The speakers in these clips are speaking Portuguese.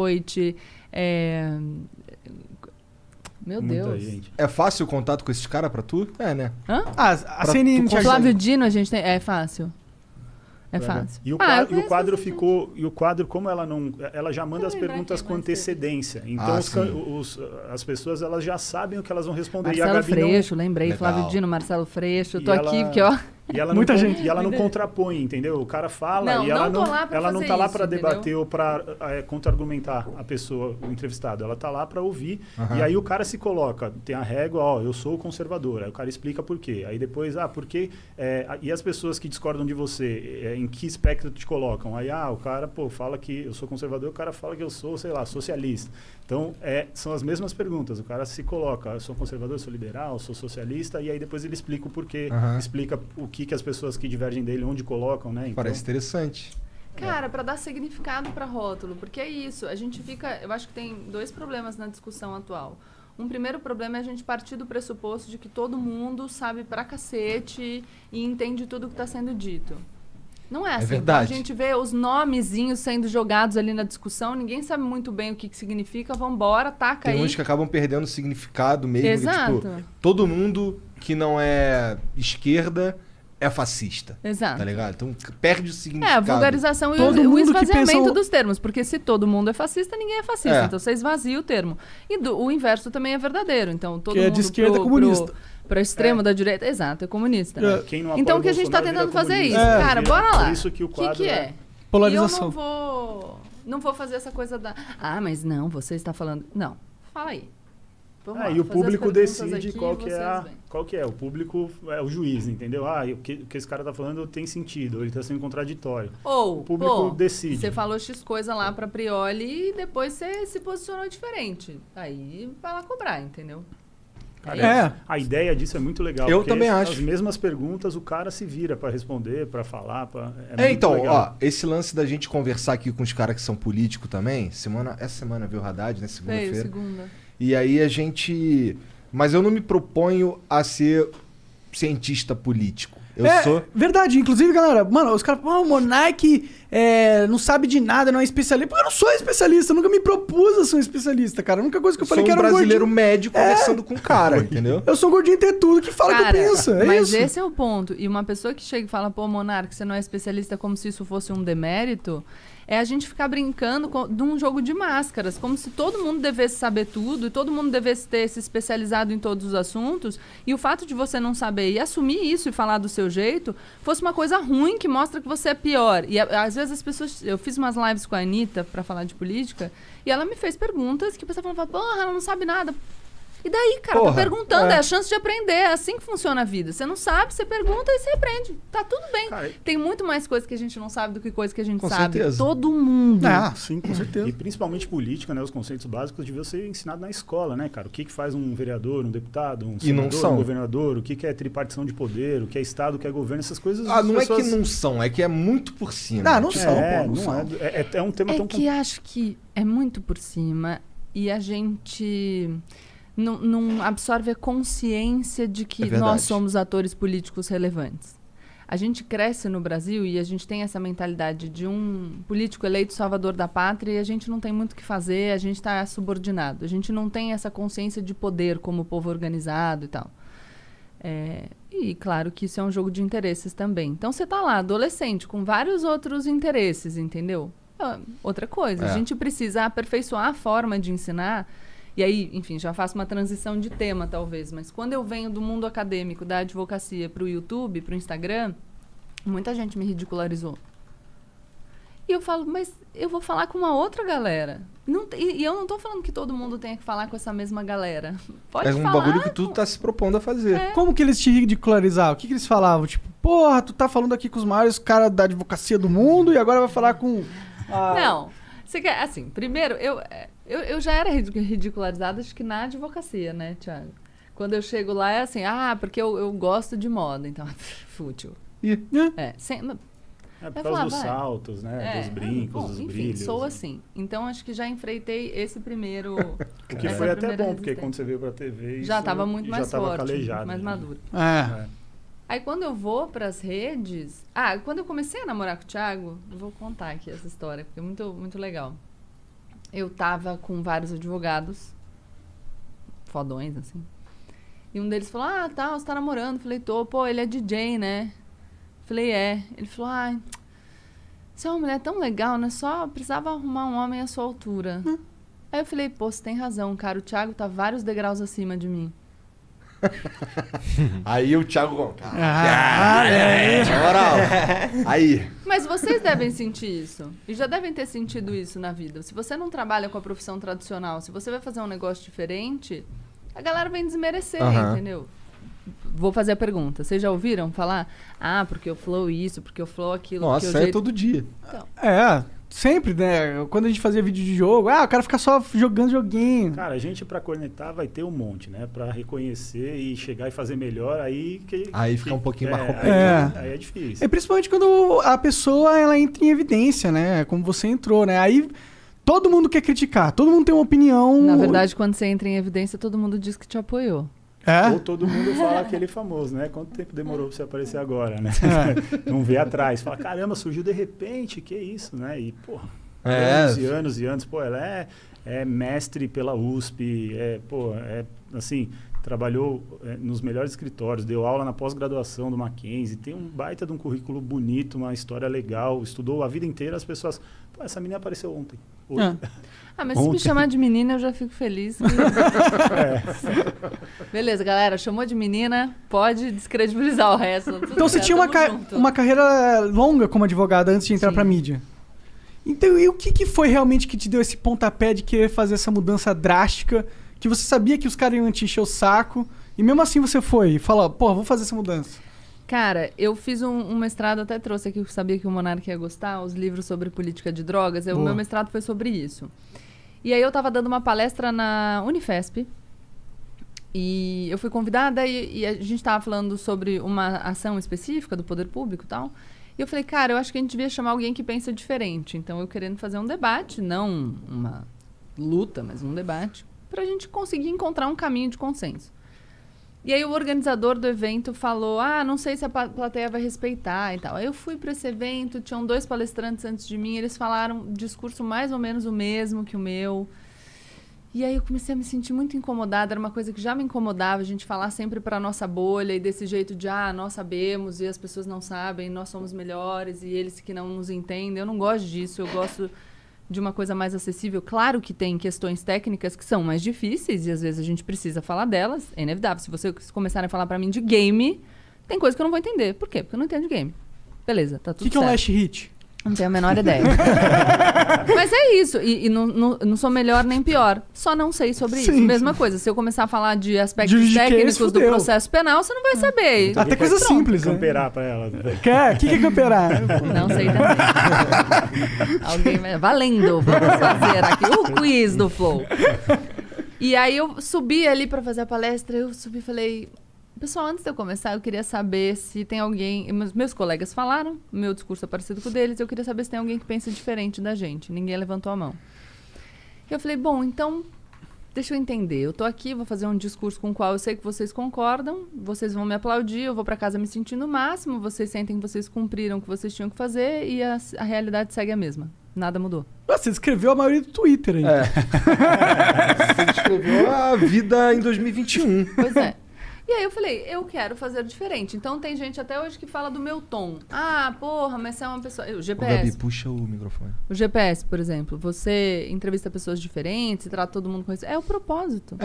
noite. Meu Muita Deus. gente. É fácil o contato com esses caras pra tu? É, né? Hã? A CNN te O ajuda. Flávio Dino a gente tem... É fácil. É fácil. E o eu quadro, conheço quadro bastante. ficou. E o quadro, como ela já manda as lembrar perguntas quem com mais teve. antecedência. Então as pessoas elas já sabem o que elas vão responder. e a Marcelo Gabi Freixo, lembrei. Legal. Flávio Dino, Marcelo Freixo. Eu E tô aqui ela- porque, ó... E ela Muita não, gente. E ela não contrapõe, entendeu? O cara fala Não, e ela não tô lá pra ela não fazer tá lá isso, para entendeu? debater ou para contra-argumentar a pessoa, o entrevistado. Ela tá lá para ouvir. Aham. E aí o cara se coloca, tem a régua, ó, eu sou conservador. Aí o cara explica por quê. Aí depois, por quê? E as pessoas que discordam de você, em que espectro te colocam? Aí, o cara, fala que eu sou conservador, o cara fala que eu sou, sei lá, socialista. Então, são as mesmas perguntas. O cara se coloca, eu sou conservador, sou liberal, sou socialista, e aí depois ele explica o porquê, Aham. explica o que as pessoas que divergem dele, onde colocam, né? Então, Parece interessante. Cara, para dar significado para rótulo, porque é isso, a gente fica, eu acho que tem dois problemas na discussão atual. Um primeiro problema é a gente partir do pressuposto de que todo mundo sabe pra cacete e entende tudo que está sendo dito. Não é assim. verdade. A gente vê os nomezinhos sendo jogados ali na discussão, ninguém sabe muito bem o que significa, vambora, taca Tem aí. uns que acabam perdendo o significado mesmo. que, Exato. tipo, todo mundo que não é esquerda é fascista. Exato. Tá ligado? Então perde o É, significado. a vulgarização e Todo o mundo que esvaziamento pensa dos termos, porque se todo mundo é fascista, ninguém é fascista. É. Então você esvazia o termo. E o inverso também é verdadeiro. Então todo Que é mundo de esquerda é comunista. Pro extremo da direita, exato, é comunista. É. quem não apoia Então o que a gente tá Bolsonaro tentando vira fazer é isso. comunista. Cara, bora lá. Por isso que o quadro que é? Polarização. E eu não vou fazer essa coisa da... mas não, você está falando... Não, fala aí. Vamos lá, E o fazer as público perguntas decide aqui qual e que vocês veem. qual que é. O público é o juiz, entendeu? O que esse cara tá falando tem sentido, ele tá sendo contraditório. Ou, O público decide. Você falou X coisa lá pra Prioli e depois você se posicionou diferente. Aí vai lá cobrar, entendeu? A ideia disso é muito legal. Eu porque também acho. As mesmas perguntas, o cara se vira pra responder, pra falar. muito Então, legal. esse lance da gente conversar aqui com os caras que são políticos também, essa semana viu o Haddad, né? Veio, Segunda-feira. segunda. E aí a gente... Mas eu não me proponho a ser cientista político. Eu sou... Verdade, inclusive, galera, mano, os caras falam, o Monark não sabe de nada, não é especialista. Porque eu não sou especialista, eu nunca me propus a ser um especialista, cara. A única coisa que eu falei sou que um era brasileiro gordinho. médio conversando com o cara, entendeu? Eu sou um gordinho ter tudo que fala Cara, que eu penso. É mas isso. esse é o ponto. E uma pessoa que chega e fala, pô, Monark, você não é especialista, como se isso fosse um demérito, é a gente ficar brincando de um jogo de máscaras, como se todo mundo devesse saber tudo e todo mundo devesse ter se especializado em todos os assuntos, e o fato de você não saber e assumir isso e falar do seu jeito fosse uma coisa ruim que mostra que você é pior. E às vezes as pessoas... Eu fiz umas lives com a Anitta pra falar de política e ela me fez perguntas que o pessoal falava, porra, ela não sabe nada. E daí, cara, Porra, tá perguntando, é a chance de aprender, é assim que funciona a vida. Você não sabe, você pergunta e você aprende. Tá tudo bem. Cara, Tem muito mais coisa que a gente não sabe do que coisa que a gente Com sabe. certeza. Todo mundo. Sim, com certeza. E principalmente política, né? Os conceitos básicos deviam ser ensinados na escola, né, cara? O que faz um vereador, um deputado, um E não senador, são. um governador, o que é tripartição de poder, o que é Estado, o que é governo, essas coisas. Não as é que pessoas- não são, é que é muito por cima. Não são, pô, não não são. é um tema É tão que acho que é muito por cima e a gente não absorve a consciência de que verdade. nós somos atores políticos relevantes. A gente cresce no Brasil e a gente tem essa mentalidade de um político eleito salvador da pátria e a gente não tem muito o que fazer, a gente está subordinado. A gente não tem essa consciência de poder como povo organizado e tal. E claro que isso é um jogo de interesses também. Então você tá lá, adolescente, com vários outros interesses, entendeu? Outra coisa, a gente precisa aperfeiçoar a forma de ensinar. E aí, enfim, já faço uma transição de tema, talvez. Mas quando eu venho do mundo acadêmico, da advocacia para o YouTube, para o Instagram, muita gente me ridicularizou. E eu falo, mas eu vou falar com uma outra galera. E eu não tô falando que todo mundo tenha que falar com essa mesma galera. Pode É um falar. bagulho que tu tá se propondo a fazer. Como que eles te ridicularizavam? O que eles falavam? Tipo, porra, tu tá falando aqui com os maiores caras da advocacia do mundo e agora vai falar com... Não. Você quer, assim, primeiro, eu já era ridicularizada, acho que na advocacia, né, Thiago? Quando eu chego lá é assim, porque eu gosto de moda, então, fútil. É por causa dos saltos, né? Dos brincos, dos enfim, brilhos. sou assim. Então, acho que já enfreitei esse primeiro... O que foi até bom, porque quando você veio pra TV... Já estava muito mais forte, calejado, mais né? maduro. É. Aí, quando eu vou pras redes... quando eu comecei a namorar com o Thiago, eu vou contar aqui essa história, porque é muito, muito legal. eu tava com vários advogados, fodões, assim. E um deles falou, tá, você tá namorando? Falei, tô. Pô, ele é DJ, né? Falei, é. Ele falou, você é uma mulher tão legal, né? Só precisava arrumar um homem à sua altura. Aí eu falei, pô, você tem razão, cara. O Thiago tá vários degraus acima de mim. Aí o Thiago Gonçalves. Na moral. Aí. Mas vocês devem sentir isso. E já devem ter sentido isso na vida. Se você não trabalha com a profissão tradicional, se você vai fazer um negócio diferente, a galera vem desmerecer, entendeu? Vou fazer a pergunta. Vocês já ouviram falar? Porque o Flow isso, porque o Flow aquilo. Nossa, é todo dia. Então. Sempre, né? Quando a gente fazia vídeo de jogo, o cara fica só jogando joguinho. Cara, a gente pra cornetar vai ter um monte, né? Pra reconhecer e chegar e fazer melhor, aí fica um pouquinho mais complicado. Aí é difícil. Principalmente quando a pessoa ela entra em evidência, né? Como você entrou, né? Aí todo mundo quer criticar, todo mundo tem uma opinião. Na verdade, quando você entra em evidência, todo mundo diz que te apoiou. Ou todo mundo fala aquele famoso, né? Quanto tempo demorou pra você aparecer agora, né? Não vê atrás. Fala, caramba, surgiu de repente, que isso, né? E, pô, anos e anos. Pô, ela é mestre pela USP, assim, trabalhou nos melhores escritórios, deu aula na pós-graduação do Mackenzie, tem um baita de um currículo bonito, uma história legal, estudou a vida inteira, as pessoas... Pô, essa menina apareceu ontem. Mas se me chamar de menina, eu já fico feliz. Beleza, galera, chamou de menina, pode descredibilizar o resto. Então você tinha uma carreira longa como advogada antes de entrar pra mídia. Então, e o que foi realmente que te deu esse pontapé de querer fazer essa mudança drástica, que você sabia que os caras iam te encher o saco, e mesmo assim você foi e falou, vou fazer essa mudança? Cara, eu fiz um mestrado, até trouxe aqui, eu sabia que o Monark ia gostar, os livros sobre política de drogas. O meu mestrado foi sobre isso. E aí eu tava dando uma palestra na Unifesp, e eu fui convidada e a gente tava falando sobre uma ação específica do poder público e tal. E eu falei, cara, eu acho que a gente devia chamar alguém que pensa diferente. Então eu querendo fazer um debate, não uma luta, mas um debate, pra gente conseguir encontrar um caminho de consenso. E aí o organizador do evento falou, não sei se a plateia vai respeitar e tal. Aí eu fui para esse evento, tinham 2 palestrantes antes de mim, eles falaram um discurso mais ou menos o mesmo que o meu. E aí eu comecei a me sentir muito incomodada, era uma coisa que já me incomodava, a gente falar sempre para nossa bolha e desse jeito de, nós sabemos e as pessoas não sabem, nós somos melhores e eles que não nos entendem. Eu não gosto disso, eu gosto de uma coisa mais acessível. Claro que tem questões técnicas que são mais difíceis e às vezes a gente precisa falar delas. É inevitável. Se vocês começarem a falar pra mim de game, tem coisa que eu não vou entender. Por quê? Porque eu não entendo de game. Beleza, tá tudo certo. O que é um last hit? Não tenho a menor ideia. Mas é isso. E não sou melhor nem pior. Só não sei sobre isso. Mesma coisa. Se eu começar a falar de aspectos técnicos do processo penal, você não vai saber. Até coisa simples, né? Camperar pra ela. Quer? O que é camperar? Não sei também. Alguém... Valendo. Vamos fazer aqui o quiz do Flow. E aí eu subi ali pra fazer a palestra. Eu subi e falei... Pessoal, antes de eu começar, eu queria saber se tem alguém... Meus colegas falaram, meu discurso é parecido com o deles, eu queria saber se tem alguém que pensa diferente da gente. Ninguém levantou a mão. Eu falei, bom, então, deixa eu entender. Eu tô aqui, vou fazer um discurso com o qual eu sei que vocês concordam, vocês vão me aplaudir, eu vou pra casa me sentindo o máximo, vocês sentem que vocês cumpriram o que vocês tinham que fazer e a realidade segue a mesma. Nada mudou. Você escreveu a maioria do Twitter aí. Você escreveu a vida em 2021. Pois é. E aí eu falei, eu quero fazer diferente. Então tem gente até hoje que fala do meu tom. Porra, mas você é uma pessoa... O GPS. Gabi, puxa o microfone. O GPS, por exemplo. Você entrevista pessoas diferentes, trata todo mundo com isso. É o propósito.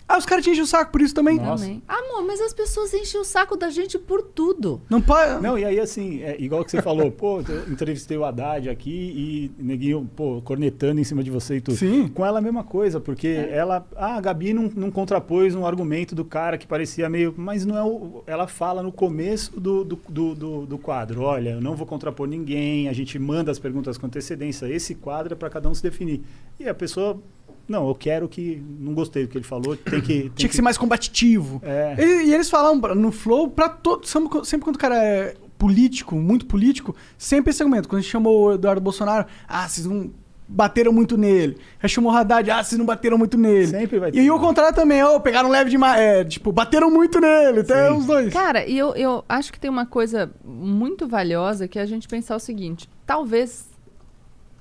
Os caras te enchem o saco por isso também. Também. Amor, mas as pessoas enchem o saco da gente por tudo. Não pode... Não, e aí assim, igual que você falou, eu entrevistei o Haddad aqui e neguinho, cornetando em cima de você e tudo. Sim. Com ela a mesma coisa, porque a Gabi não contrapôs um argumento do cara que parecia meio... Mas não é ela fala no começo do quadro, olha, eu não vou contrapor ninguém, a gente manda as perguntas com antecedência, esse quadro é para cada um se definir. E a pessoa... Não, eu quero que... Não gostei do que ele falou. Tinha que ser mais combatitivo. E eles falam no Flow, pra todo... Sempre quando o cara é político, muito político, sempre esse argumento. Quando a gente chamou o Eduardo Bolsonaro, vocês não bateram muito nele. Aí chamou o Haddad, vocês não bateram muito nele. Sempre vai ter. E aí o contrário também, pegaram leve demais. Bateram muito nele, até os dois. Cara, e eu acho que tem uma coisa muito valiosa que é a gente pensar o seguinte. Talvez,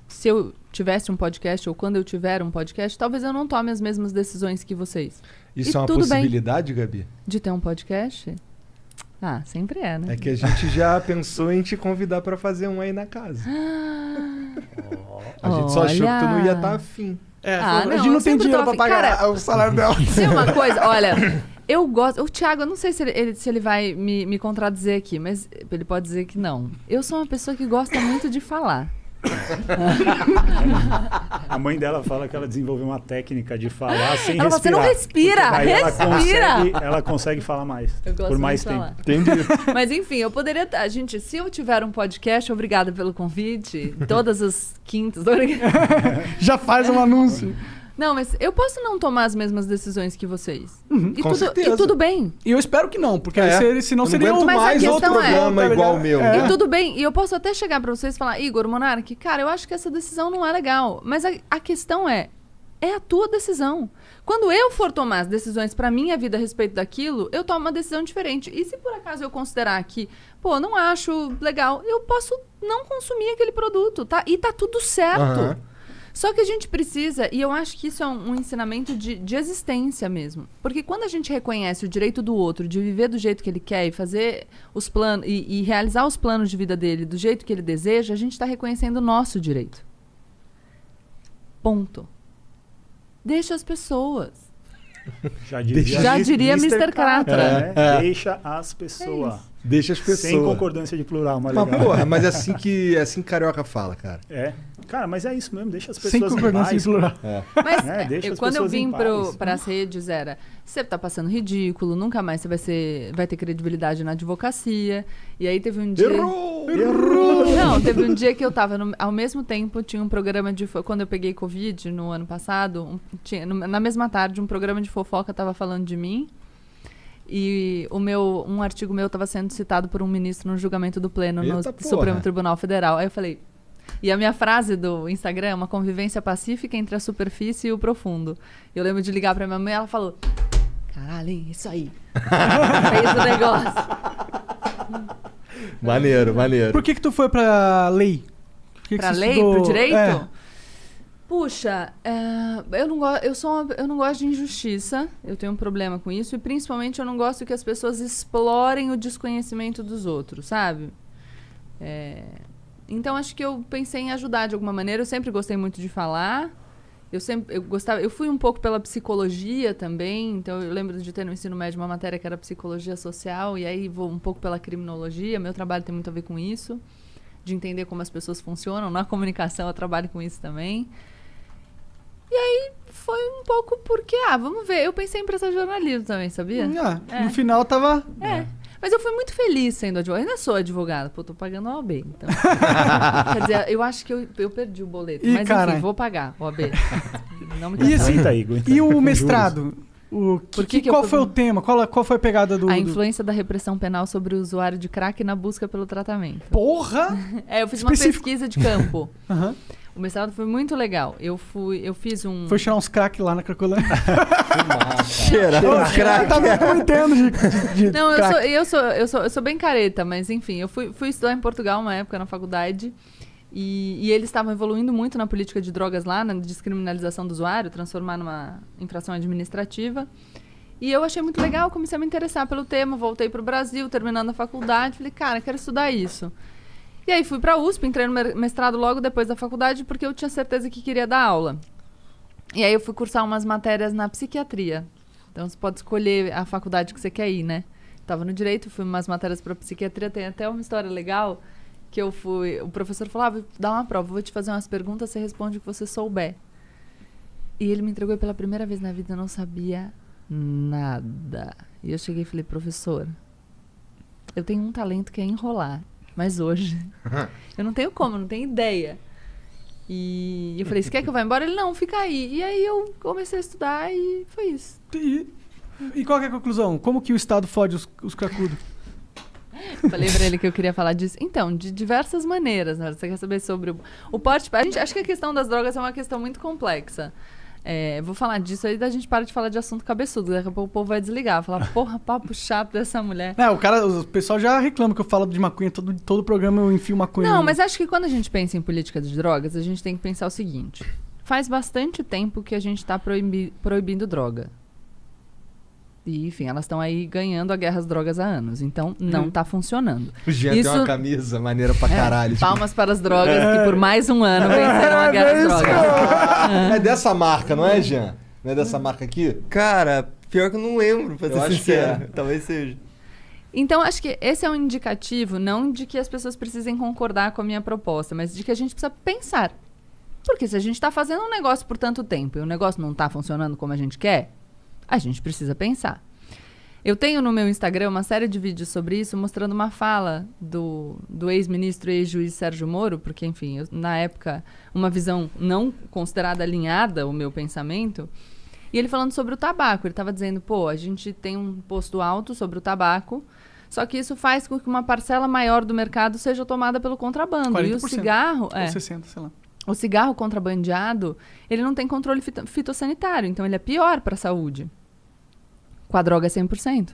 se eu tivesse um podcast, ou quando eu tiver um podcast, talvez eu não tome as mesmas decisões que vocês. Isso é uma tudo bem. possibilidade, Gabi? De ter um podcast? Ah, sempre é, né? É que a gente já pensou em te convidar pra fazer um aí na casa. A gente só achou que tu não ia estar afim. Ah, a gente não, não eu tem sempre dinheiro tô pra afim. pagar Cara, o salário dela. Tem uma coisa, olha, eu gosto. O Thiago, eu não sei se ele vai me contradizer aqui, mas ele pode dizer que não. Eu sou uma pessoa que gosta muito de falar. A mãe dela fala que ela desenvolveu uma técnica de falar sem Ela fala, você não respirar. respira, Porque daí respira! ela consegue falar mais. Eu gosto por mais muito de tempo. falar. Entendi. Mas enfim, eu poderia. Gente, se eu tiver um podcast, obrigada pelo convite. Todas as quintas. Já faz um anúncio. Não, mas eu posso não tomar as mesmas decisões que vocês. com certeza. E tudo bem. E eu espero que não, porque É. aí senão Eu não seria aguento Mas a mais outro questão é- programa tá igual o ligado? meu. É. E tudo bem. E eu posso até chegar pra vocês e falar, Igor Monark, cara, eu acho que essa decisão não é legal. Mas a questão é a tua decisão. Quando eu for tomar as decisões pra minha vida a respeito daquilo, eu tomo uma decisão diferente. E se por acaso eu considerar que, pô, não acho legal, eu posso não consumir aquele produto, tá? E tá tudo certo. Aham. Só que a gente precisa, e eu acho que isso é um ensinamento de existência mesmo. Porque quando a gente reconhece o direito do outro de viver do jeito que ele quer e fazer os planos e realizar os planos de vida dele do jeito que ele deseja, a gente está reconhecendo o nosso direito. Ponto. Deixa as pessoas. Já diria Mr. Catra. Né? Deixa as pessoas. Deixa as pessoas. Sem concordância de plural, mas Mas, legal. porra, mas é assim que carioca fala, cara. É. Cara, mas é isso mesmo, deixa as Sem pessoas em concordância em paz. plural. Mas deixa as quando eu pessoas em vim paz. para as redes era, você tá passando ridículo, nunca mais você vai ter credibilidade na advocacia. E aí teve um dia... Errou! Não, teve um dia que eu tava, ao mesmo tempo, tinha um programa de... Quando eu peguei Covid no ano passado, na mesma tarde, um programa de fofoca tava falando de mim. E um artigo meu estava sendo citado por um ministro no julgamento do Pleno no Eita, porra. Supremo Tribunal Federal. Aí eu falei... E a minha frase do Instagram é uma convivência pacífica entre a superfície e o profundo. Eu lembro de ligar pra minha mãe e ela falou... Caralho, hein, isso aí. Fez o negócio. Maneiro. Por que tu foi pra lei? Por que Pra você lei? estudou- Pro direito? É. Puxa, eu não gosto de injustiça, eu tenho um problema com isso, e principalmente eu não gosto que as pessoas explorem o desconhecimento dos outros, sabe? Então acho que eu pensei em ajudar de alguma maneira, eu sempre gostei muito de falar, eu fui um pouco pela psicologia também, então eu lembro de ter no ensino médio uma matéria que era psicologia social, e aí vou um pouco pela criminologia, meu trabalho tem muito a ver com isso, de entender como as pessoas funcionam, na comunicação eu trabalho com isso também. E aí foi um pouco porque, vamos ver, eu pensei em prestar jornalismo também, sabia? No final tava... Mas eu fui muito feliz sendo advogada. Eu ainda sou advogada, pô, tô pagando a OAB, então. Quer dizer, eu acho que eu perdi o boleto, mas enfim, vou pagar o OAB. Não me E assim, Aguenta aí, aguenta e aí, o com mestrado? Qual foi o tema? Qual foi a pegada do... A influência da repressão penal sobre o usuário de crack na busca pelo tratamento. Porra! Eu fiz Específico. uma pesquisa de campo. Aham. O mestrado foi muito legal. Eu fiz um... Foi tirar uns crack lá na Cracolândia. Cheirar um crack. Tava comentando de Não, crack. eu sou bem careta, mas enfim, eu fui estudar em Portugal uma época na faculdade e eles estavam evoluindo muito na política de drogas lá, na descriminalização do usuário, transformar numa infração administrativa. E eu achei muito legal, comecei a me interessar pelo tema, voltei para o Brasil, terminando a faculdade, falei, cara, quero estudar isso. E aí fui para a USP, entrei no mestrado logo depois da faculdade, porque eu tinha certeza que queria dar aula. E aí eu fui cursar umas matérias na psiquiatria. Então você pode escolher a faculdade que você quer ir, né? Tava no direito, fui umas matérias para psiquiatria, tem até uma história legal que o professor falou, vou dar uma prova, vou te fazer umas perguntas, você responde o que você souber. E ele me entregou pela primeira vez na vida, eu não sabia nada. E eu cheguei e falei, professor, eu tenho um talento que é enrolar, mas hoje eu não tenho como, não tenho ideia. E eu falei, você quer que eu vá embora? Ele, não, fica aí. E aí eu comecei a estudar e foi isso. E qual que é a conclusão? Como que o Estado fode os cracudos? Falei pra ele que eu queria falar disso. Então, de diversas maneiras, né? Você quer saber sobre o porte... Acho que a questão das drogas é uma questão muito complexa. Vou falar disso aí, da gente para de falar de assunto cabeçudo. Daqui a pouco o povo vai desligar. Falar, porra, papo chato dessa mulher. O pessoal já reclama que eu falo de maconha. Todo programa eu enfio maconha. Não, mas acho que quando a gente pensa em política de drogas, a gente tem que pensar o seguinte. Faz bastante tempo que a gente está proibindo droga. E, enfim, elas estão aí ganhando a guerra às drogas há anos. Então, não tá funcionando. O Jean tem uma camisa maneira pra caralho. Palmas para as drogas que por mais um ano venceram a guerra às drogas. É dessa marca, não é, Jean? Não é dessa marca aqui? Cara, pior que eu não lembro, pra ser acho sincero. que é. Talvez seja. Então, acho que esse é um indicativo, não de que as pessoas precisem concordar com a minha proposta, mas de que a gente precisa pensar. Porque se a gente está fazendo um negócio por tanto tempo e o negócio não está funcionando como a gente quer, a gente precisa pensar. Eu tenho no meu Instagram uma série de vídeos sobre isso, mostrando uma fala do ex-ministro e ex-juiz Sérgio Moro, porque, enfim, na época, uma visão não considerada alinhada, o meu pensamento, e ele falando sobre o tabaco. Ele estava dizendo, a gente tem um imposto alto sobre o tabaco, só que isso faz com que uma parcela maior do mercado seja tomada pelo contrabando. 40%, e o cigarro... Ou 60%, sei lá. O cigarro contrabandeado, ele não tem controle fitossanitário, então ele é pior para a saúde. Com a droga é 100%.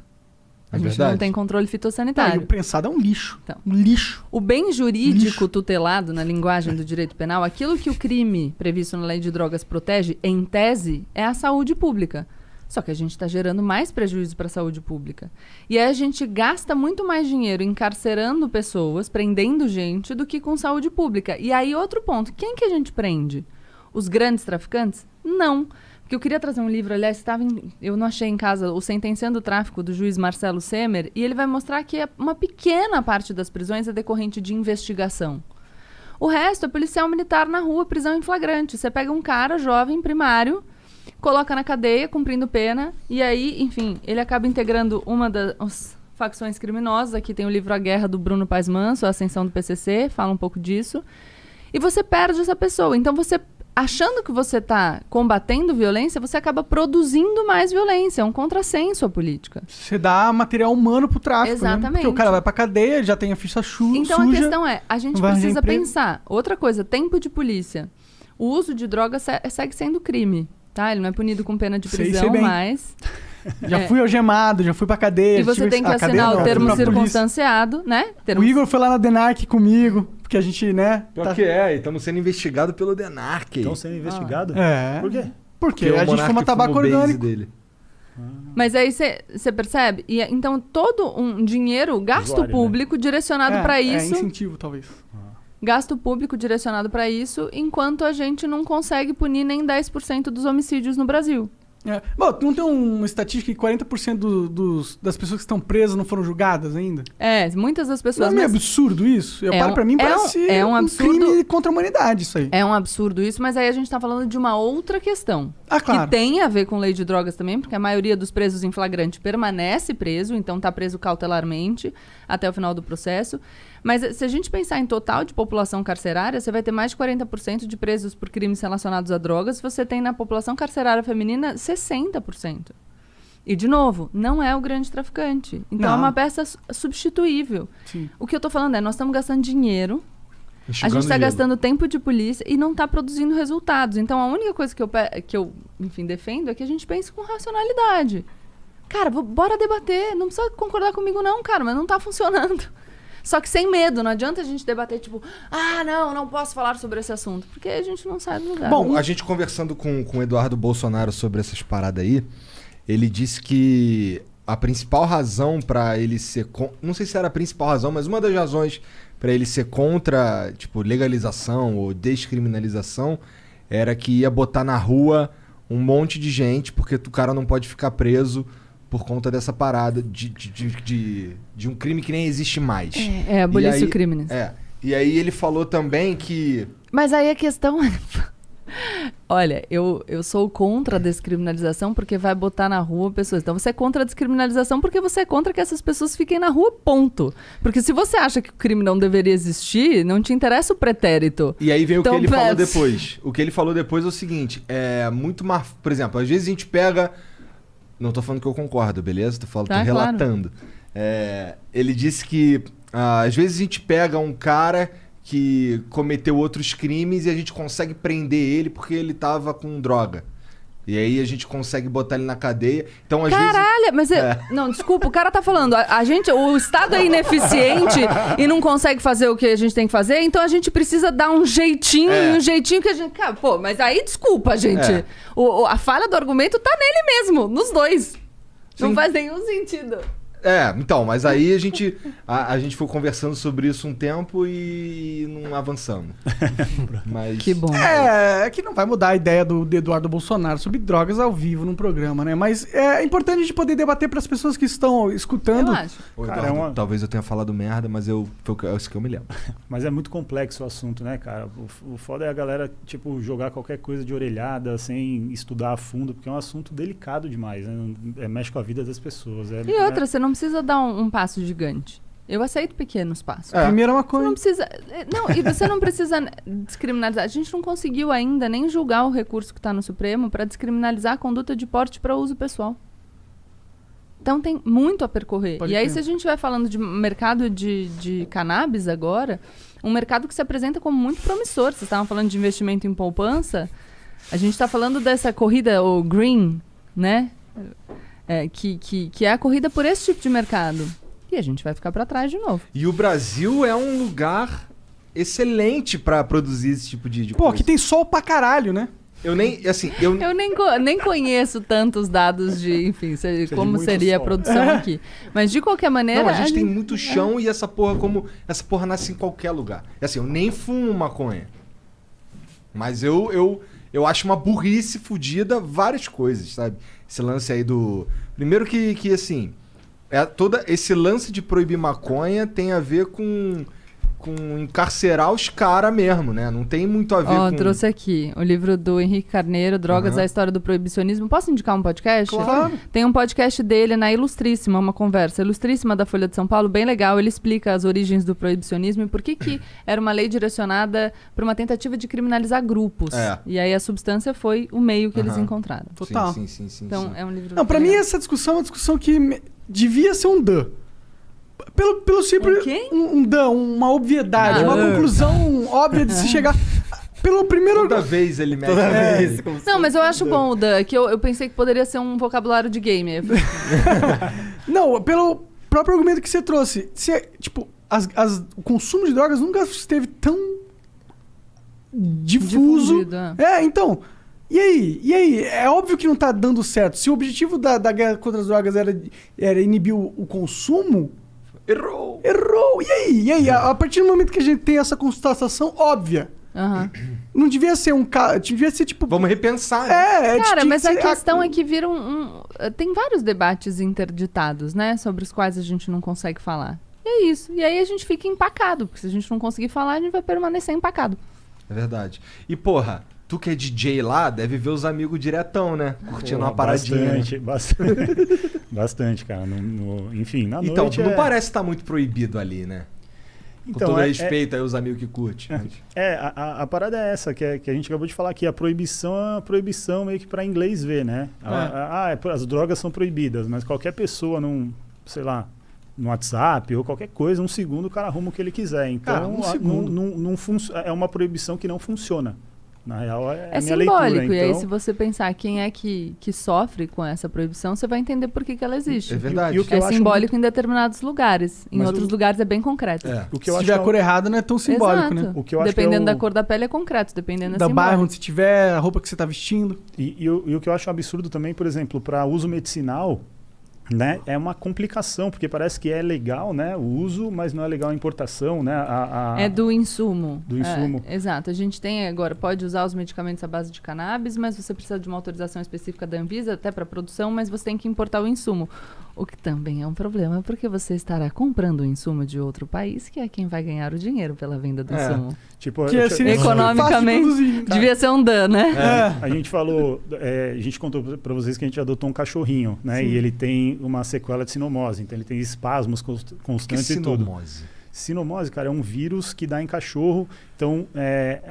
A gente não tem controle fitossanitário. E o prensado é um lixo. Então, um lixo. O bem jurídico tutelado, na linguagem do direito penal, aquilo que o crime previsto na lei de drogas protege, em tese, é a saúde pública. Só que a gente está gerando mais prejuízo para a saúde pública. E aí a gente gasta muito mais dinheiro encarcerando pessoas, prendendo gente, do que com saúde pública. E aí outro ponto, quem que a gente prende? Os grandes traficantes? Não. Porque eu queria trazer um livro, aliás, eu não achei em casa, o Sentenciando o Tráfico, do juiz Marcelo Semer, e ele vai mostrar que uma pequena parte das prisões é decorrente de investigação. O resto é policial militar na rua, prisão em flagrante. Você pega um cara jovem, primário, coloca na cadeia, cumprindo pena, e aí, enfim, ele acaba integrando uma das facções criminosas. Aqui tem o livro A Guerra, do Bruno Paes Manso, A Ascensão do PCC, fala um pouco disso. E você perde essa pessoa. Então, você, achando que você está combatendo violência, você acaba produzindo mais violência. É um contrassenso à política. Você dá material humano pro tráfico. Exatamente. Né? Porque o cara vai pra cadeia, já tem a ficha suja. Então, a questão é, a gente precisa pensar. Outra coisa, tempo de polícia. O uso de drogas segue sendo crime. Tá? Ele não é punido com pena de prisão, mas... Já fui algemado, já fui pra cadeia. E você tem que assinar o termo circunstanciado, né? O Igor foi lá na DENARC comigo, porque a gente, né... Pior que e estamos sendo investigados pelo DENARC. Estão sendo investigados? Por quê? Porque a gente fuma tabaco orgânico. Dele. Mas aí você percebe? E, então, todo um dinheiro, gasto público, né? Direcionado para isso... É incentivo, talvez. Gasto público direcionado para isso, enquanto a gente não consegue punir nem 10% dos homicídios no Brasil. Bom, não tem uma estatística que 40% das pessoas que estão presas não foram julgadas ainda? Muitas das pessoas... Não é meio absurdo isso? Pra mim parece um absurdo, crime contra a humanidade isso aí. É um absurdo isso, mas aí a gente tá falando de uma outra questão. Claro. Que tem a ver com lei de drogas também, porque a maioria dos presos em flagrante permanece preso, então tá preso cautelarmente até o final do processo. Mas se a gente pensar em total de população carcerária, você vai ter mais de 40% de presos por crimes relacionados a drogas. Você tem na população carcerária feminina 60%. E, de novo, não é o grande traficante. Então, é uma peça substituível. Sim. O que eu tô falando nós estamos gastando dinheiro, a gente está gelo. gastando tempo de polícia e não está produzindo resultados. Então, a única coisa que eu enfim, defendo é que a gente pense com racionalidade. Cara, bora debater. Não precisa concordar comigo não, cara, mas não está funcionando. Só que sem medo, não adianta a gente debater, tipo, não posso falar sobre esse assunto, porque a gente não sai do lugar. Bom, a gente conversando com o Eduardo Bolsonaro sobre essas paradas aí, ele disse que a principal razão para ele ser... Não sei se era a principal razão, mas uma das razões para ele ser contra, tipo, legalização ou descriminalização era que ia botar na rua um monte de gente, porque o cara não pode ficar preso por conta dessa parada de um crime que nem existe mais. Abolicio crimes. E aí ele falou também que... Mas aí a questão é... Olha, eu sou contra a descriminalização porque vai botar na rua pessoas. Então você é contra a descriminalização porque você é contra que essas pessoas fiquem na rua, ponto. Porque se você acha que o crime não deveria existir, não te interessa o pretérito. E aí vem o que ele falou depois. O que ele falou depois é o seguinte, muito mais... Por exemplo, às vezes a gente pega... Não tô falando que eu concordo, beleza? Tô relatando. Claro. Ele disse que às vezes a gente pega um cara que cometeu outros crimes e a gente consegue prender ele porque ele tava com droga. E aí a gente consegue botar ele na cadeia. Então, às vezes... Caralho, mas... Não, desculpa, o cara tá falando, o Estado é ineficiente e não consegue fazer o que a gente tem que fazer, então a gente precisa dar um jeitinho, e um jeitinho que a gente... Cara, pô, mas aí desculpa, gente. A falha do argumento tá nele mesmo, nos dois. Não Sim. faz nenhum sentido. Então, mas aí a gente foi conversando sobre isso um tempo e não avançamos. Mas... Que bom. É que não vai mudar a ideia do Eduardo Bolsonaro sobre drogas ao vivo num programa, né? Mas é importante a gente poder debater para as pessoas que estão escutando. Eu acho. Ô, Cara, Eduardo, talvez eu tenha falado merda, mas é isso que eu me lembro. Mas é muito complexo o assunto, né, cara? O foda é a galera, tipo, jogar qualquer coisa de orelhada sem estudar a fundo, porque é um assunto delicado demais, né? Mexe com a vida das pessoas. E outra, você não precisa dar um passo gigante. Eu aceito pequenos passos. Primeiro é uma Você coisa. não precisa... Não, e você não precisa descriminalizar. A gente não conseguiu ainda nem julgar o recurso que está no Supremo para descriminalizar a conduta de porte para uso pessoal. Então tem muito a percorrer. Pode e aí, crer. se a gente estiver falando de mercado de cannabis agora, um mercado que se apresenta como muito promissor. Vocês estavam falando de investimento em poupança. A gente está falando dessa corrida, o green, né? Que é a corrida por esse tipo de mercado. E a gente vai ficar para trás de novo. E o Brasil é um lugar excelente pra produzir esse tipo de Pô, coisa. que tem sol pra caralho, né? Eu nem, assim, Eu nem conheço tantos dados de, enfim, como muito seria a sol. produção aqui. Mas, de qualquer maneira... Não, a gente tem muito chão e essa porra nasce em qualquer lugar. Assim, eu nem fumo maconha. Mas eu acho uma burrice fudida várias coisas, sabe? Esse lance aí do... Primeiro que assim, todo esse lance de proibir maconha tem a ver com encarcerar os caras mesmo, né? Não tem muito a ver com... trouxe aqui o livro do Henrique Carneiro, Drogas, a História do Proibicionismo. Posso indicar um podcast? Claro. Tem um podcast dele na Ilustríssima, uma conversa ilustríssima da Folha de São Paulo, bem legal. Ele explica as origens do proibicionismo e por que era uma lei direcionada para uma tentativa de criminalizar grupos. E aí a substância foi o meio que eles encontraram. Total. Sim. Então, é um livro... Não, pra mim essa discussão é uma discussão que devia ser um DAN. Pelo simples... quem? Um DAN, uma obviedade, uma conclusão óbvia de se chegar... Pelo primeiro... Toda vez ele mete... Toda vez. como Não, se- mas eu acho bom o Dan, que eu pensei que poderia ser um vocabulário de gamer. Não, pelo próprio argumento que você trouxe. Tipo, o consumo de drogas nunca esteve tão difuso. Difundido, Então... E aí? É óbvio que não tá dando certo. Se o objetivo da guerra contra as drogas era inibir o consumo... Errou! E aí? A partir do momento que a gente tem essa constatação óbvia, não devia ser devia ser tipo... Vamos repensar, né? Cara, tinha mas que a ser- questão é que viram tem vários debates interditados, né? Sobre os quais a gente não consegue falar. E é isso. E aí a gente fica empacado. Porque se a gente não conseguir falar, a gente vai permanecer empacado. É verdade. E, porra, tu que é DJ lá, deve ver os amigos diretão, né? Curtindo Pô, uma paradinha. Bastante, cara. Enfim, na Então, noite não parece estar muito proibido ali, né? Com Então, todo respeito aí os amigos que curtem. A parada é essa, que a gente acabou de falar aqui. A proibição é uma proibição meio que para inglês ver, né? As drogas são proibidas, mas qualquer pessoa sei lá, no WhatsApp ou qualquer coisa, um segundo o cara arruma o que ele quiser. Então, Cara, um segundo. é uma proibição que não funciona. Na real, é a minha simbólico. leitura. E aí, Então, se você pensar quem é que sofre com essa proibição, você vai entender por que ela existe. É verdade. E o que eu É acho simbólico em determinados lugares. Em Mas outros lugares é bem concreto. o que eu Se acho tiver que a cor errada, não é tão simbólico, Exato. né? O que eu acho que é Dependendo o- da cor da pele é concreto, dependendo Da é bairro simbólico. onde você tiver, a roupa que você tá vestindo. E o que eu acho um absurdo também, por exemplo, para uso medicinal, né, é uma complicação, porque parece que é legal, né, o uso, mas não é legal a importação, né? É do insumo. Do insumo. Exato. A gente tem agora, pode usar os medicamentos à base de cannabis, mas você precisa de uma autorização específica da Anvisa, até para produção, mas você tem que importar o insumo. O que também é um problema, porque você estará comprando o insumo de outro país, que é quem vai ganhar o dinheiro pela venda do insumo. Tipo, Que seria Economicamente, fácil de produzir. devia ser um dan, né? a gente falou, a gente contou para vocês que a gente adotou um cachorrinho, né? E ele tem uma sequela de sinomose, então ele tem espasmos Que constantes e tudo. sinomose. Sinomose, cara, é um vírus que dá em cachorro. Então,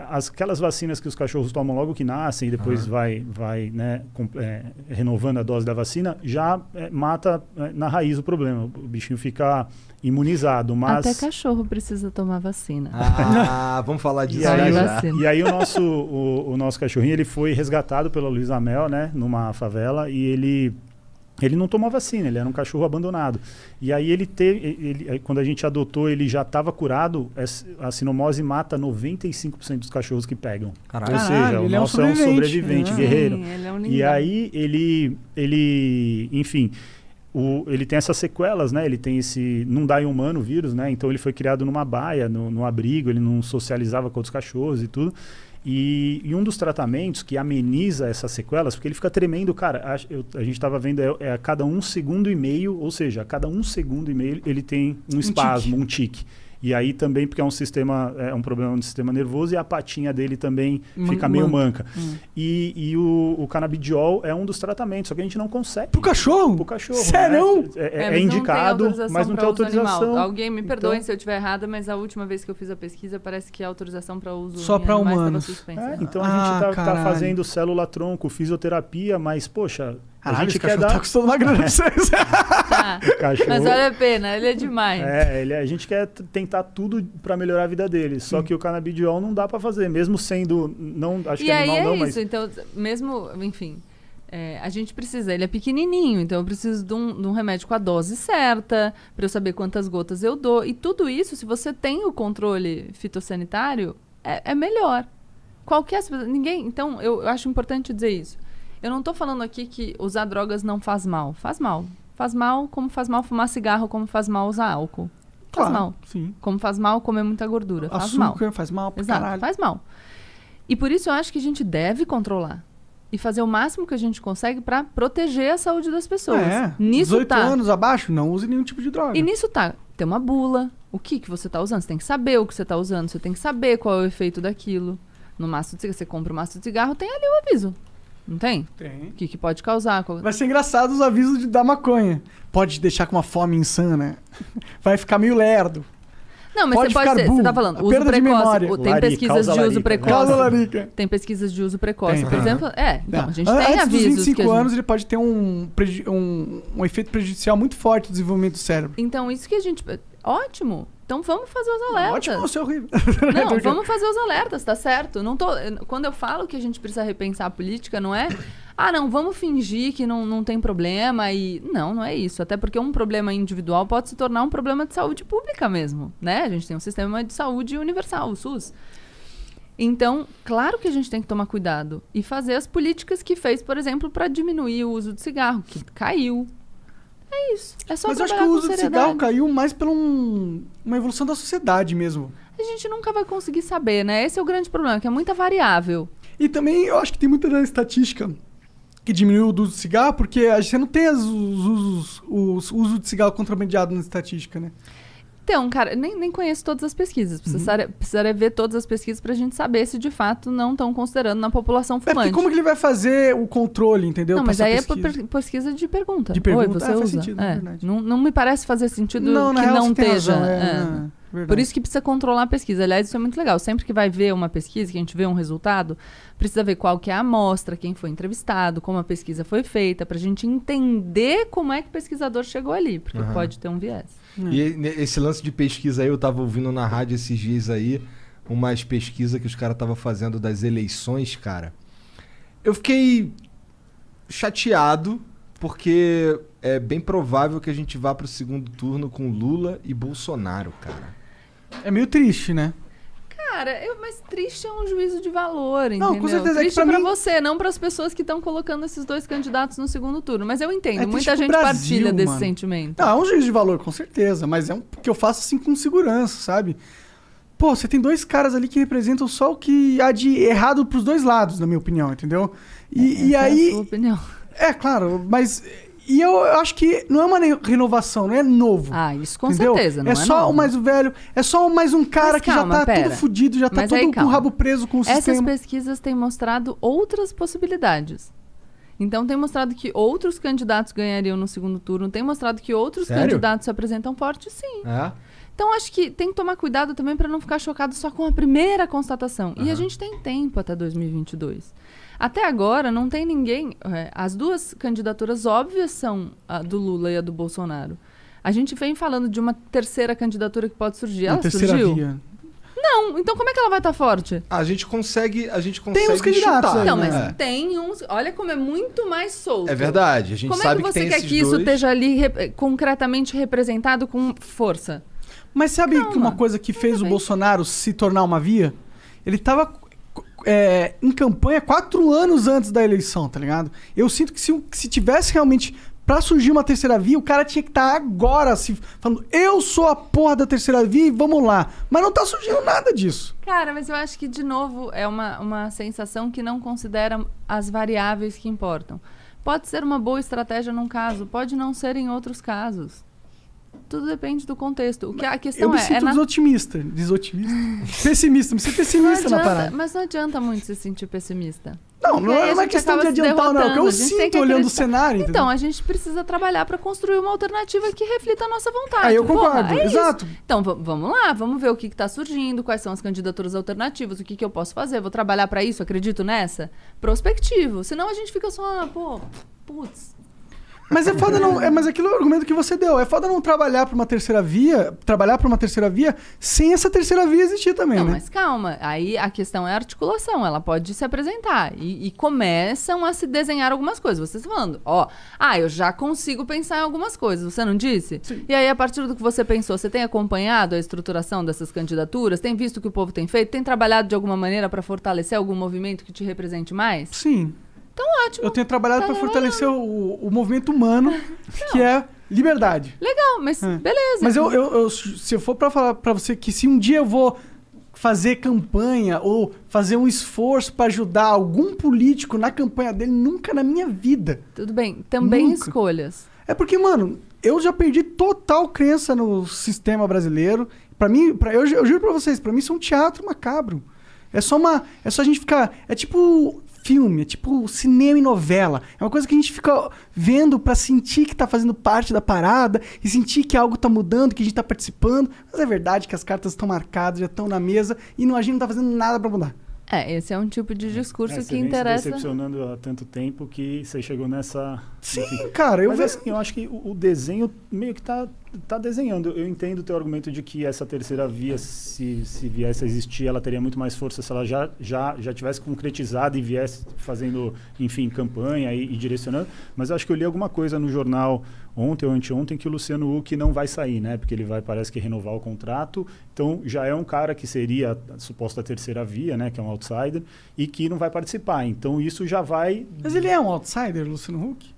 aquelas vacinas que os cachorros tomam logo que nascem e depois vai né, renovando a dose da vacina, já mata na raiz o problema. O bichinho fica imunizado, mas... Até cachorro precisa tomar vacina. Vamos falar disso E aí, já. e aí o nosso cachorrinho, ele foi resgatado pela Luísa Mel, né, numa favela, e ele não tomou vacina, ele era um cachorro abandonado. E aí quando a gente adotou, ele já estava curado. A sinomose mata 95% dos cachorros que pegam. Caralho. Ou seja, o ele é um nosso é um sobrevivente, Sim, guerreiro. ele é um E lindão. aí enfim, ele tem essas sequelas, né? Ele tem esse não dá em humano o vírus, né? Então ele foi criado numa baia, no abrigo, ele não socializava com outros cachorros e tudo. E um dos tratamentos que ameniza essas sequelas, porque ele fica tremendo, cara, a gente estava vendo, a cada 1,5 segundo, ou seja, a cada 1,5 segundo ele tem um espasmo, um tique. E aí também, porque é um problema no sistema nervoso, e a patinha dele também fica meio manca. E o canabidiol é um dos tratamentos, só que a gente não consegue. Pro cachorro? Pro cachorro. Sério? Né? É indicado, mas não tem autorização. Alguém me perdoe Então- se eu estiver errada, mas a última vez que eu fiz a pesquisa, parece que a autorização para uso Só em pra animais humanos. estava suspensa. Então a gente tá caralho. fazendo célula-tronco, fisioterapia, mas, poxa, a Caralho, gente esse quer cachorro tá dar... custando uma grana pra vocês. Tá. Cachorro. Mas vale a pena, ele é demais. A gente quer tentar tudo para melhorar a vida dele. Só que o canabidiol não dá para fazer, mesmo sendo não, acho E que aí animal não, isso, mas então, mesmo, enfim, a gente precisa, ele é pequenininho, então eu preciso de um remédio com a dose certa, para eu saber quantas gotas eu dou. E tudo isso, se você tem o controle fitossanitário, é melhor. Ninguém, então, eu acho importante dizer isso. Eu não estou falando aqui que usar drogas não faz mal. Faz mal. Faz mal como faz mal fumar cigarro, como faz mal usar álcool. Faz mal. Sim. Como faz mal comer muita gordura. Faz mal. Açúcar faz mal pra Exato, caralho. faz mal. E por isso eu acho que a gente deve controlar. E fazer o máximo que a gente consegue para proteger a saúde das pessoas. Nisso 18 tá. anos abaixo, não use nenhum tipo de droga. E nisso tá. Tem uma bula. O que você tá usando? Você tem que saber o que você tá usando. Você tem que saber qual é o efeito daquilo. No maço de cigarro, você compra um maço de cigarro, tem ali o aviso. Não tem? Tem. O que pode causar? Vai ser engraçado os avisos da maconha. Pode te deixar com uma fome insana. Vai ficar meio lerdo. Não, mas Pode você pode ficar ser. burro. Você tá falando, A uso perda de memória. precoce. Tem Larica, pesquisas causa de uso larica, né? precoce. Causa larica. Tem pesquisas de uso precoce. Tem. Por exemplo, então, a gente tem Antes dos avisos 25 que a gente... anos, ele pode ter um efeito prejudicial muito forte no desenvolvimento do cérebro. Então, isso que a gente... Ótimo. Então, vamos fazer os alertas. Ótimo, isso é horrível. Não, vamos fazer os alertas, tá certo? Quando eu falo que a gente precisa repensar a política, não é... não, vamos fingir que não tem problema e... Não é isso. Até porque um problema individual pode se tornar um problema de saúde pública mesmo, né? A gente tem um sistema de saúde universal, o SUS. Então, claro que a gente tem que tomar cuidado e fazer as políticas que fez, por exemplo, para diminuir o uso de cigarro, que caiu. É isso. É só Mas eu acho que trabalhar o com uso de seriedade. cigarro caiu mais por uma evolução da sociedade mesmo. A gente nunca vai conseguir saber, né? Esse é o grande problema, que é muita variável. E também eu acho que tem muita da estatística que diminuiu o uso de cigarro, porque você não tem os usos de cigarro contrabandeado na estatística, né? Então, cara, nem conheço todas as pesquisas. Precisaria ver todas as pesquisas pra gente saber se de fato não estão considerando na população É porque fumante. como que ele vai fazer o controle, entendeu? Não, pra mas essa aí pesquisa? é por pesquisa de pergunta. De pergunta, Oi, você faz usa? sentido, é verdade. Não me parece fazer sentido Não, na que real, não você tem esteja. razão, Por verdade. isso que precisa controlar a pesquisa. Aliás, isso é muito legal. Sempre que vai ver uma pesquisa, que a gente vê um resultado, precisa ver qual que é a amostra, quem foi entrevistado, como a pesquisa foi feita, pra gente entender como é que o pesquisador chegou ali, porque pode ter um viés. E esse lance de pesquisa aí, eu tava ouvindo na rádio esses dias aí, umas pesquisas que os caras estavam fazendo das eleições, cara. Eu fiquei chateado, porque é bem provável que a gente vá pro segundo turno com Lula e Bolsonaro, cara. É meio triste, né? Cara, mas triste é um juízo de valor, Não, entendeu? com certeza, é que Triste pra pra mim- você, não pras pessoas que estão colocando esses dois candidatos no segundo turno. Mas eu entendo, É triste muita pro gente Brasil, partilha desse mano. sentimento. Não, é um juízo de valor, com certeza, mas é um que eu faço assim com segurança, sabe? Pô, você tem dois caras ali que representam só o que há de errado pros dois lados, na minha opinião, entendeu? E Essa é a aí... sua opinião. É, claro, mas... E eu acho que não é uma renovação, não é novo. Isso com entendeu? certeza, não é só novo. o mais velho, é só mais um cara Mas que calma, já tá pera. todo fudido, já tá Mas aí, todo com o calma. rabo preso com o Essas sistema. pesquisas têm mostrado outras possibilidades. Então, tem mostrado que outros candidatos ganhariam no segundo turno, tem mostrado que outros Sério? candidatos se apresentam fortes, sim. É? Então, acho que tem que tomar cuidado também para não ficar chocado só com a primeira constatação. E a gente tem tempo até 2022. Até agora, não tem ninguém... as duas candidaturas óbvias são a do Lula e a do Bolsonaro. A gente vem falando de uma terceira candidatura que pode surgir. Ela surgiu? Via. Não, então como é que ela vai estar forte? A gente consegue Tem uns candidatos aí, Não, né? mas tem uns... Olha como é muito mais solto. É verdade, a gente Como sabe é que que você tem quer esses que isso dois. esteja ali concretamente representado com força? Mas sabe Calma. que uma coisa que fez o bem. Bolsonaro se tornar uma via? Ele tava em campanha 4 anos antes da eleição, tá ligado? Eu sinto que se tivesse realmente... Pra surgir uma terceira via, o cara tinha que estar agora falando, eu sou a porra da terceira via e vamos lá. Mas não tá surgindo nada disso. Cara, mas eu acho que, de novo, é uma sensação que não considera as variáveis que importam. Pode ser uma boa estratégia num caso, pode não ser em outros casos. Tudo depende do contexto. O que a questão Eu me sinto desotimista. Pessimista. Me sinto pessimista na parada. Mas não adianta muito se sentir pessimista. Não Porque aí a é gente questão de acaba se adiantar, não. É o que derrotando. eu A gente tem sinto que olhando o acreditar. cenário. Então, entendeu? a gente precisa trabalhar para construir uma alternativa que reflita a nossa vontade. Aí eu Porra, concordo, é exato. isso. Então, vamos lá, vamos ver o que está surgindo, quais são as candidaturas alternativas, o que eu posso fazer. Vou trabalhar para isso, acredito nessa? Prospectivo. Senão a gente fica só, putz. Mas é foda não. Mas aquilo é o argumento que você deu. É foda não trabalhar pra uma terceira via sem essa terceira via existir também, Não, né? mas calma. Aí a questão é a articulação. Ela pode se apresentar. E começam a se desenhar algumas coisas. Você está falando, eu já consigo pensar em algumas coisas. Você não disse? Sim. E aí, a partir do que você pensou, você tem acompanhado a estruturação dessas candidaturas? Tem visto o que o povo tem feito? Tem trabalhado de alguma maneira para fortalecer algum movimento que te represente mais? Sim. Então, ótimo. Eu tenho trabalhado Tá pra fortalecer o movimento humano, que é liberdade. Legal, mas beleza. Mas se eu for pra falar pra você que se um dia eu vou fazer campanha ou fazer um esforço pra ajudar algum político na campanha dele, nunca na minha vida. Tudo bem. Também Nunca. Escolhas. É porque, mano, eu já perdi total crença no sistema brasileiro. Pra mim, eu juro pra vocês, pra mim isso é um teatro macabro. É só a gente ficar... É tipo filme, é tipo cinema e novela. É uma coisa que a gente fica vendo pra sentir que tá fazendo parte da parada e sentir que algo tá mudando, que a gente tá participando. Mas é verdade que as cartas estão marcadas, já estão na mesa e a gente não tá fazendo nada pra mudar. Esse é um tipo de discurso Você que vem interessa. se decepcionando há tanto tempo que você chegou nessa... Sim, Enfim. cara. Mas assim, eu acho que o desenho meio que tá desenhando. Eu entendo o teu argumento de que essa terceira via, se viesse a existir, ela teria muito mais força se ela já tivesse concretizado e viesse fazendo, enfim, campanha e direcionando. Mas eu acho que eu li alguma coisa no jornal ontem ou anteontem que o Luciano Huck não vai sair, né? Porque ele vai, parece que, renovar o contrato. Então, já é um cara que seria a suposta terceira via, né? Que é um outsider, e que não vai participar. Então, isso já vai... Mas ele é um outsider, Luciano Huck?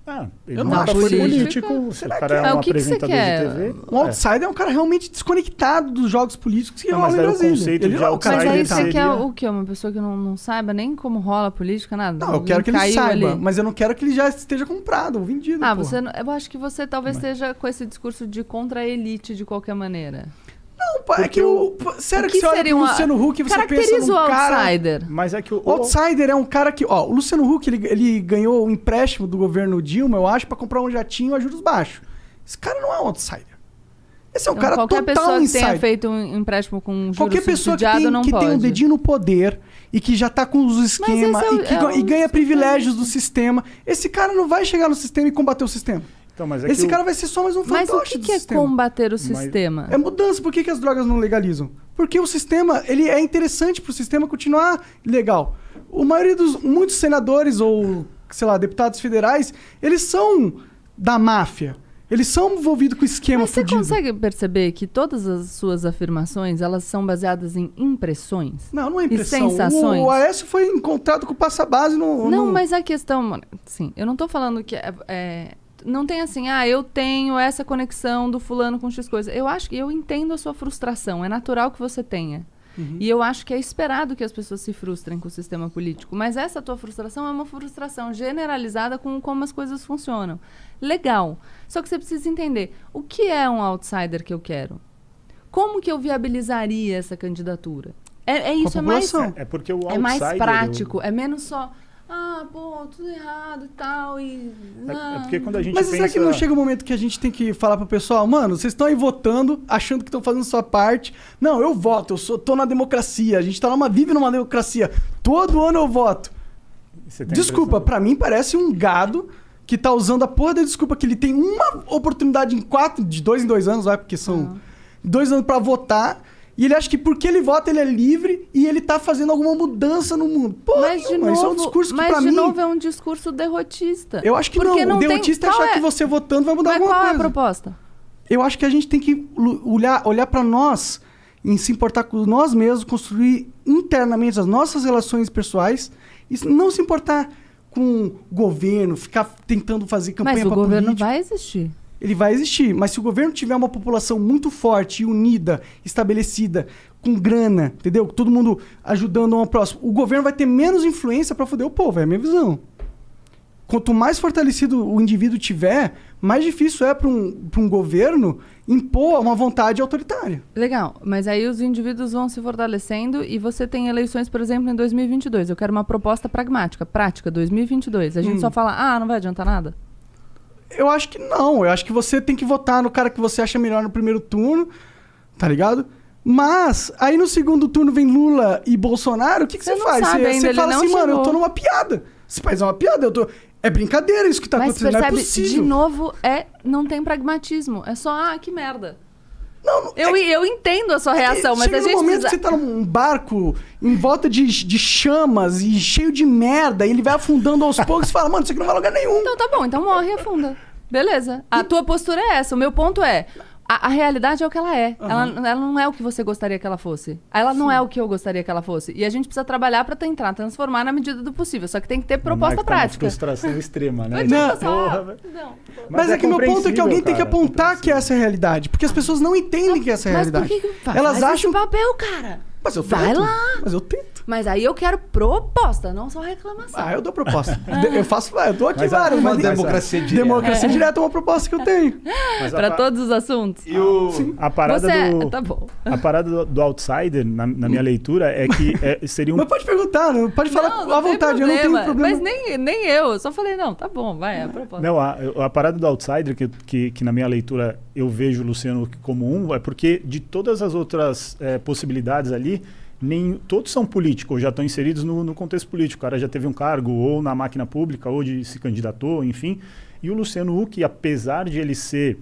Ele Eu não nunca acho foi político. político. Se o Será cara que é é? um O que que você apresentador quer? de TV... Um outsider é um cara realmente desconectado dos jogos políticos que Não, rolam mas em daí o Brasília. conceito de Ele, o cara Mas outsider aí ele você tá- quer seria- o quê? Uma pessoa que não saiba nem como rola a política, nada? Não, eu Alguém quero que ele caiu saiba, ali. mas eu não quero que ele já esteja comprado ou vendido. porra. Eu acho que você talvez esteja com esse discurso de contra a elite de qualquer maneira. Não, pô, é que sério O que que você olha seria pro uma- Luciano Huck e você pensa Caracteriza num o cara... outsider. Mas é que O outsider é um cara que... Ó, o Luciano Huck, ele ganhou um empréstimo do governo Dilma, eu acho, pra comprar um jatinho a juros baixos. Esse cara não é um outsider. Esse é um Então, cara qualquer total pessoa que insider. tenha feito um empréstimo com juros Qualquer pessoa que, subsidiado não tem pode. um dedinho no poder e que já tá com os esquemas esse é o- e ganha privilégios do sistema, esse cara não vai chegar no sistema e combater o sistema. Então, mas é Esse que cara vai ser só mais um Mas fantoche o do que é sistema. combater o sistema? É mudança. Por que as drogas não legalizam? Porque o sistema, ele é interessante pro sistema continuar legal. Muitos senadores ou, sei lá, deputados federais, eles são da máfia. Eles são envolvidos com esquema Mas você fudido. consegue perceber que todas as suas afirmações, elas são baseadas em impressões? Não é impressão. E sensações? O Aécio foi encontrado com passa-base no... Não, no- mas a questão... Sim, eu não tô falando que... não tem assim, eu tenho essa conexão do fulano com X coisa. Eu entendo a sua frustração, é natural que você tenha. E eu acho que é esperado que as pessoas se frustrem com o sistema político. Mas essa tua frustração é uma frustração generalizada com como as coisas funcionam. Legal. Só que você precisa entender, o que é um outsider que eu quero? Como que eu viabilizaria essa candidatura? Isso, é mais... população. É porque o outsider... É mais prático, é menos só... pô, tudo errado e tal, e... É porque quando a gente Mas pensa... será que não chega um momento que a gente tem que falar pro pessoal, mano, vocês estão aí votando, achando que estão fazendo sua parte. Não, eu voto, tô na democracia, a gente vive numa democracia. Todo ano eu voto. Você tem Desculpa, impressão? pra mim parece um gado que tá usando a porra da desculpa que ele tem uma oportunidade de 2 em 2 anos, vai, porque são 2 anos pra votar, e ele acha que porque ele vota ele é livre e ele tá fazendo alguma mudança no mundo. Porra, Mas de novo, isso é um discurso que pra mim... novo é um discurso derrotista. Eu acho que Porque não. O tem- derrotista é qual achar que você votando vai mudar Mas alguma qual é a coisa. proposta? Eu acho que a gente tem que olhar pra nós, em se importar com nós mesmos, construir internamente as nossas relações pessoais e não se importar com o governo, ficar tentando fazer campanha Mas o pra governo político. vai existir. Ele vai existir, mas se o governo tiver uma população muito forte, unida, estabelecida, com grana, entendeu? Todo mundo ajudando um ao próximo, o governo vai ter menos influência pra foder o povo, é a minha visão. Quanto mais fortalecido o indivíduo tiver, mais difícil é para um governo impor uma vontade autoritária. Legal, mas aí os indivíduos vão se fortalecendo e você tem eleições, por exemplo, em 2022. Eu quero uma proposta pragmática, prática, 2022. A gente só fala, não vai adiantar nada? Eu acho que não. Eu acho que você tem que votar no cara que você acha melhor no primeiro turno, tá ligado? Mas, aí no segundo turno vem Lula e Bolsonaro, o que você Você não faz? sabe ainda, Você ele fala não assim, mano, eu chegou. tô numa piada. Esse país é uma piada, É brincadeira isso que tá Mas acontecendo, não é percebe, possível. de novo, não tem pragmatismo. É só, que merda. Não, Eu entendo a sua reação, mas chega a num gente momento precisa... que você tá num barco em volta de chamas e cheio de merda, e ele vai afundando aos poucos e fala, mano, isso aqui não vai a lugar nenhum. Então tá bom, então morre e afunda. Beleza. A tua postura é essa. O meu ponto é... A realidade é o que ela é. Ela não é o que você gostaria que ela fosse. Ela não é o que eu gostaria que ela fosse. E a gente precisa trabalhar pra tentar transformar na medida do possível. Só que tem que ter proposta Marco tá numa prática. frustração extrema, né? Não. Porra, velho. Mas é que o meu ponto é que alguém tem que compreensível, apontar que essa é a realidade. Porque as pessoas não entendem que essa é a Mas por realidade. que Elas faz acham... esse papel, cara? Mas eu Vai tento. lá. Mas eu tento. Mas aí eu quero proposta, não só reclamação. Eu dou proposta. Eu dou aqui Mas várias. Uma Mas democracia direta. democracia direta é uma proposta que eu tenho. Mas Pra todos os assuntos. E o... a parada do... Tá bom. A parada do outsider, na minha leitura, é que seria um... Mas pode perguntar, não pode falar à tem vontade. Eu não tenho problema. Mas nem eu só falei, não, tá bom, vai, é a proposta. Não, a parada do outsider, que na minha leitura eu vejo o Luciano como é porque de todas as outras possibilidades ali, todos são políticos, já estão inseridos no contexto político. O cara já teve um cargo ou na máquina pública, ou se candidatou, enfim. E o Luciano Huck, apesar de ele ser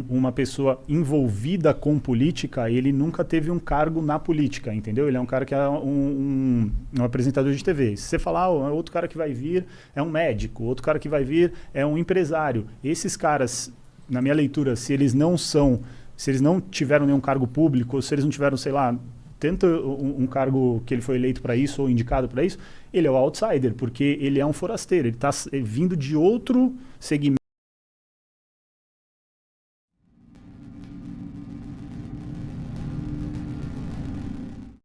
uma pessoa envolvida com política, ele nunca teve um cargo na política, entendeu? Ele é um cara que é um apresentador de TV. Se você falar, outro cara que vai vir é um médico, outro cara que vai vir é um empresário. Esses caras, na minha leitura, se eles não tiveram nenhum cargo público, ou se eles não tiveram, sei lá, tanto um cargo que ele foi eleito para isso ou indicado para isso, ele é o outsider, porque ele é um forasteiro, ele está vindo de outro segmento